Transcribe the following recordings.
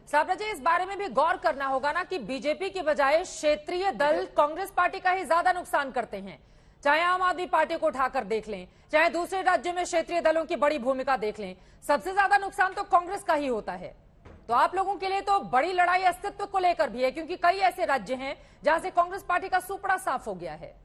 साबरा जी, इस बारे में भी गौर करना होगा ना कि बीजेपी की बजाय क्षेत्रीय दल कांग्रेस पार्टी का ही ज्यादा नुकसान करते हैं। चाहे आम आदमी पार्टी को उठाकर देख लें, चाहे दूसरे राज्यों में क्षेत्रीय दलों की बड़ी भूमिका देख लें, सबसे ज्यादा नुकसान तो कांग्रेस का ही होता है। तो आप लोगों के लिए तो बड़ी लड़ाई अस्तित्व को लेकर भी है, क्योंकि कई ऐसे राज्य हैं जहां से कांग्रेस पार्टी का सुपड़ा साफ हो गया है।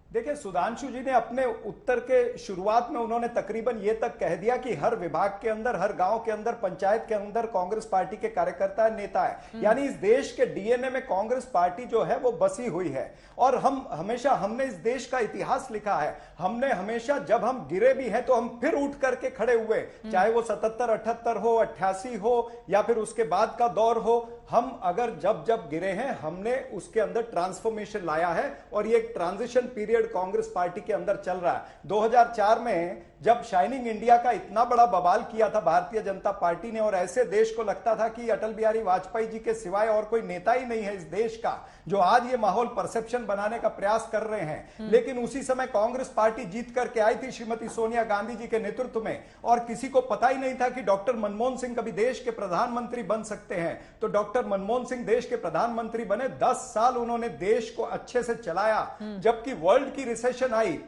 देखिए, सुधांशु जी ने अपने उत्तर के शुरुआत में उन्होंने तकरीबन ये तक कह दिया कि हर विभाग के अंदर, हर गांव के अंदर, पंचायत के अंदर कांग्रेस पार्टी के कार्यकर्ता है, नेता है। यानी इस देश के डीएनए में कांग्रेस पार्टी जो है वो बसी हुई है। और हमने इस देश का इतिहास लिखा है। हमने हमेशा, जब हम गिरे भी हैं तो हम फिर उठ करके खड़े हुए, चाहे वो 77, 78 हो, 88 हो या फिर उसके बाद का दौर हो। हम अगर जब गिरे हैं, हमने उसके अंदर ट्रांसफॉर्मेशन लाया है और ये एक ट्रांजिशन पीरियड कांग्रेस पार्टी के अंदर चल रहा है। 2004 में जब शाइनिंग इंडिया का इतना बड़ा बवाल किया था भारतीय जनता पार्टी ने, और ऐसे देश को लगता था कि अटल बिहारी वाजपेयी जी के सिवाय और कोई नेता ही नहीं है इस देश का जो आज ये माहौल परसेप्शन बनाने का प्रयास कर रहे हैं। लेकिन उसी समय कांग्रेस पार्टी जीत करके आई थी श्रीमती सोनिया गांधी जी के नेतृत्व में, और किसी को पता ही नहीं था कि डॉक्टर मनमोहन सिंह कभी देश के प्रधानमंत्री बन सकते हैं। तो डॉक्टर मनमोहन सिंह देश के प्रधानमंत्री बने। 10 साल उन्होंने देश को अच्छे से चलाया। जबकि वर्ल्ड की रिसेशन आई,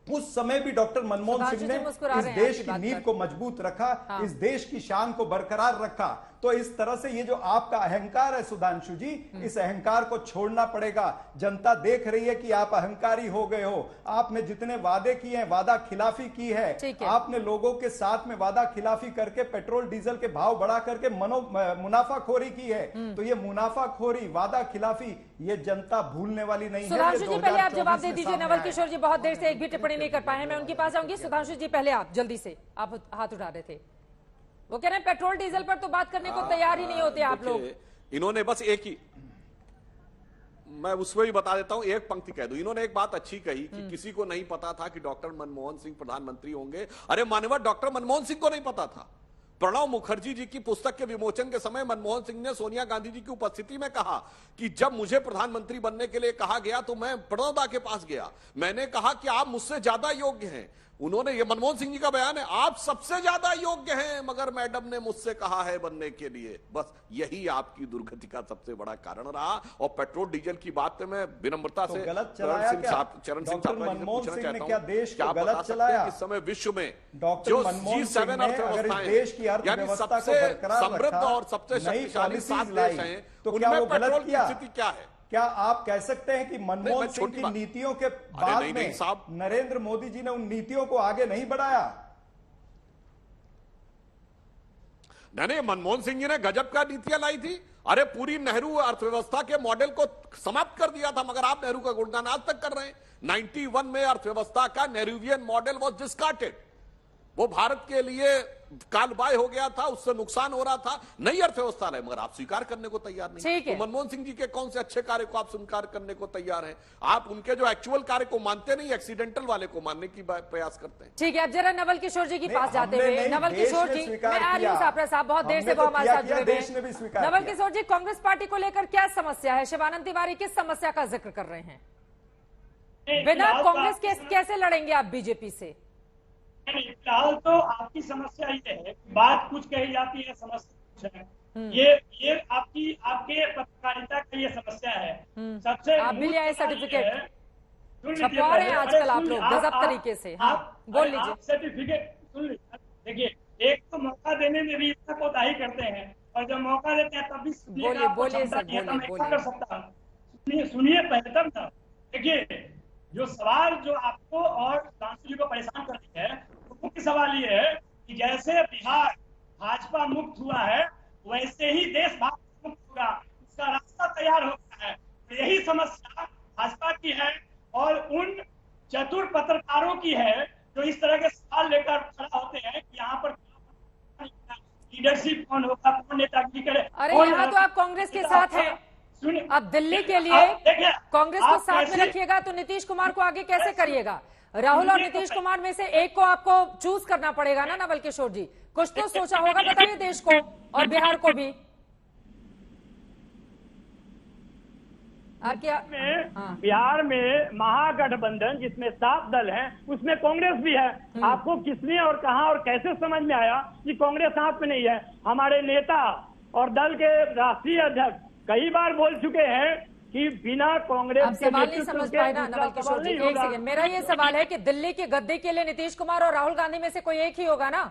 उस समय भी डॉक्टर मनमोहन सिंह ने इस देश की नींव को मजबूत रखा, इस देश की शान को बरकरार रखा। तो इस तरह से ये जो आपका अहंकार है सुधांशु जी, इस अहंकार को छोड़ना पड़ेगा। जनता देख रही है कि आप अहंकारी हो गए हो। आपने जितने वादे किए हैं, वादा खिलाफी की है। आपने लोगों के साथ में वादा खिलाफी करके पेट्रोल डीजल के भाव बढ़ा करके मुनाफाखोरी की है। तो ये मुनाफाखोरी, वादा खिलाफी, ये जनता भूलने वाली नहीं है। सुधांशु जी, पहले आप जवाब दे दीजिए। नवल किशोर जी बहुत देर से एक भी टिप्पणी नहीं कर पाए हैं, मैं उनके पास आऊंगी। सुधांशु जी, पहले आप जल्दी से, आप हाथ उठा रहे थे। वो कह रहे हैं पेट्रोल डीजल पर तो बात करने को तैयार ही नहीं होते आप लोग। इन्होंने बस एक ही, मैं उसमें भी बता देता हूं, एक पंक्ति कह दूं। इन्होंने एक बात अच्छी कही कि किसी को नहीं पता था कि डॉक्टर मनमोहन सिंह प्रधानमंत्री होंगे। अरे मानव, डॉक्टर मनमोहन सिंह को नहीं पता था। प्रणब मुखर्जी जी की पुस्तक के विमोचन के समय मनमोहन सिंह ने सोनिया गांधी जी की उपस्थिति में कहा कि जब मुझे प्रधानमंत्री बनने के लिए कहा गया तो मैं प्रणब के पास गया, मैंने कहा कि आप मुझसे ज्यादा योग्य हैं। उन्होंने, ये मनमोहन सिंह जी का बयान है, आप सबसे ज्यादा योग्य हैं, मगर मैडम ने मुझसे कहा है बनने के लिए। बस यही आपकी दुर्गति का सबसे बड़ा कारण रहा। और पेट्रोल डीजल की बात पे मैं विनम्रता से गलत चलाया क्या? चरण सिंह साहब से पूछना चाहता हूं, क्या देश को गलत चलाया? इस समय विश्व में जो G7 अर्थव्यवस्थाएं, यानी सबसे समृद्ध और सबसे शक्तिशाली 7 देश हैं, उनमें पेट्रोल की स्थिति क्या है? क्या आप कह सकते हैं कि मनमोहन सिंह की नीतियों के बाद में नरेंद्र मोदी जी ने उन नीतियों को आगे नहीं बढ़ाया? नहीं, मनमोहन सिंह जी ने गजब का नीतियां लाई थी। अरे पूरी नेहरू अर्थव्यवस्था के मॉडल को समाप्त कर दिया था, मगर आप नेहरू का गुणगान आज तक कर रहे हैं। 91 में अर्थव्यवस्था का नेहरूवियन मॉडल वॉज डिस्कार्टेड। वो भारत के लिए कालबाय हो गया था, उससे नुकसान हो रहा था। नई अर्थव्यवस्था रहे, मगर आप स्वीकार करने को तैयार नहीं। तो मनमोहन सिंह जी के कौन से अच्छे कार्य को आप स्वीकार करने को तैयार हैं? आप उनके जो एक्चुअल कार्य को मानते नहीं, एक्सीडेंटल वाले को मानने की प्रयास करते हैं। ठीक है, अब जरा नवल किशोर जी के पास जाते हुए। नवल किशोर जी, मैं आ रही हूं सापरा साहब, बहुत देर से वो हमारे साथ जुड़े हैं। नवल किशोर जी, कांग्रेस पार्टी को लेकर क्या समस्या है? शिवानंद तिवारी किस समस्या का जिक्र कर रहे हैं? बिना कांग्रेस के कैसे लड़ेंगे आप बीजेपी से? फिलहाल तो आपकी समस्या ये है, बात कुछ कही जाती है, समस्या कुछ है। ये आपके पत्रकारिता का ये समस्या है। सबसे आप भी ले आए सर्टिफिकेट, छपवा रहे हैं आजकल आप लोग गजब तरीके से। हाँ, बोल लीजिए। सर्टिफिकेट सुन लीजिए। देखिए, एक तो मौका देने में भी इतना कोताही करते हैं, और जब मौका देते हैं तब भी कर सकता। सुनिए पहले तब ना। देखिए, जो सवाल जो आपको और सुधांशु जी को परेशान करती है, मुख्य सवाल ये है कि जैसे बिहार भाजपा मुक्त हुआ है, वैसे ही देश भाजपा मुक्त होगा, उसका रास्ता तैयार हो गया है। तो यही समस्या भाजपा की है और उन चतुर पत्रकारों की है जो इस तरह के सवाल लेकर खड़ा होते हैं कि यहाँ पर लीडरशिप कौन होगा, कौन नेतागिरी करे। अरे यहाँ तो आप कांग्रेस के साथ हैं। अब दिल्ली के लिए कांग्रेस को साथ में रखिएगा तो नीतीश कुमार को आगे कैसे करिएगा? राहुल और नीतीश कुमार में से एक को आपको चूज करना पड़ेगा ना नवल किशोर जी। कुछ तो सोचा होगा, बताइए देश को और बिहार को भी। क्या बिहार में महागठबंधन जिसमें 7 दल हैं, उसमें कांग्रेस भी है। आपको किसने और कहां और कैसे समझ में आया कि कांग्रेस हाथ में नहीं है? हमारे नेता और दल के राष्ट्रीय अध्यक्ष कई बार बोल चुके हैं कि बिना कांग्रेस आप सवाल नहीं समझ पाए ना नवल किशोर जी, एक सेकंड। मेरा ये सवाल है कि दिल्ली के गद्दे के लिए नीतीश कुमार और राहुल गांधी में से कोई एक ही होगा ना?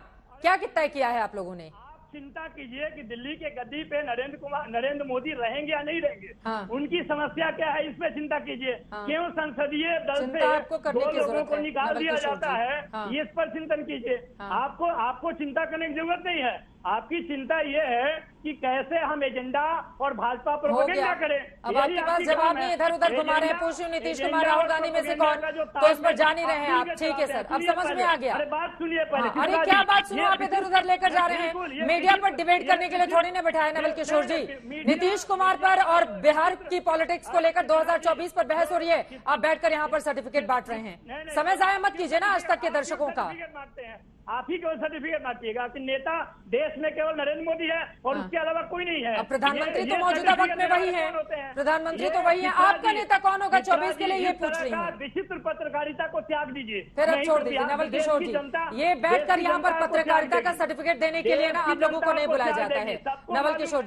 क्या तय किया है आप लोगों ने? चिंता कीजिए कि दिल्ली के गद्दी पे नरेंद्र मोदी रहेंगे या नहीं रहेंगे। हाँ। उनकी समस्या क्या है, इस पे चिंता कीजिए। हाँ। क्यों संसदीय दल से आपको करने 2 की लोगों जरूरत को है, निकाल नवल दिया किशोर जाता जी। है, हाँ। इस पर चिंतन कीजिए। हाँ। आपको चिंता करने की जरूरत नहीं है। आपकी चिंता ये है कि कैसे हम एजेंडा और भाजपा प्रोपेगेंडा करें। अब आपके पास जवाब नहीं, इधर उधर घुमा रहे हैं। पूछिए नीतीश कुमार राहुल गांधी में से कौन, तो इस पर जान ही रहे हैं आप। ठीक है सर, अब समझ में आ गया। अरे बात सुनिए पहले। अरे क्या बात सुनो, आप इधर उधर लेकर जा रहे हैं। मीडिया पर डिबेट करने के लिए थोड़ी ना बैठाए नवल किशोर जी। नीतीश कुमार पर और बिहार की पॉलिटिक्स को लेकर 2024 पर बहस हो रही है, आप बैठकर यहाँ पर सर्टिफिकेट बांट रहे हैं। समय जाया मत कीजिए ना आज तक के दर्शकों का। आप ही केवल सर्टिफिकेट बांटिएगा कि नेता देश में केवल नरेंद्र मोदी है और उसके अलावा कोई नहीं है। अब प्रधानमंत्री तो मौजूदा वक्त में वही है, प्रधानमंत्री तो वही है। आपका नेता कौन होगा 24 के लिए, ये पूछ रही हूँ। विचित्र पत्रकारिता को त्याग दीजिए। फिर अब छोड़ दीजिए नवल किशोर जी, ये बैठकर यहाँ पर पत्रकारिता का सर्टिफिकेट देने के लिए ना आप लोगों को नहीं बुलाया जाता है नवल किशोर जी।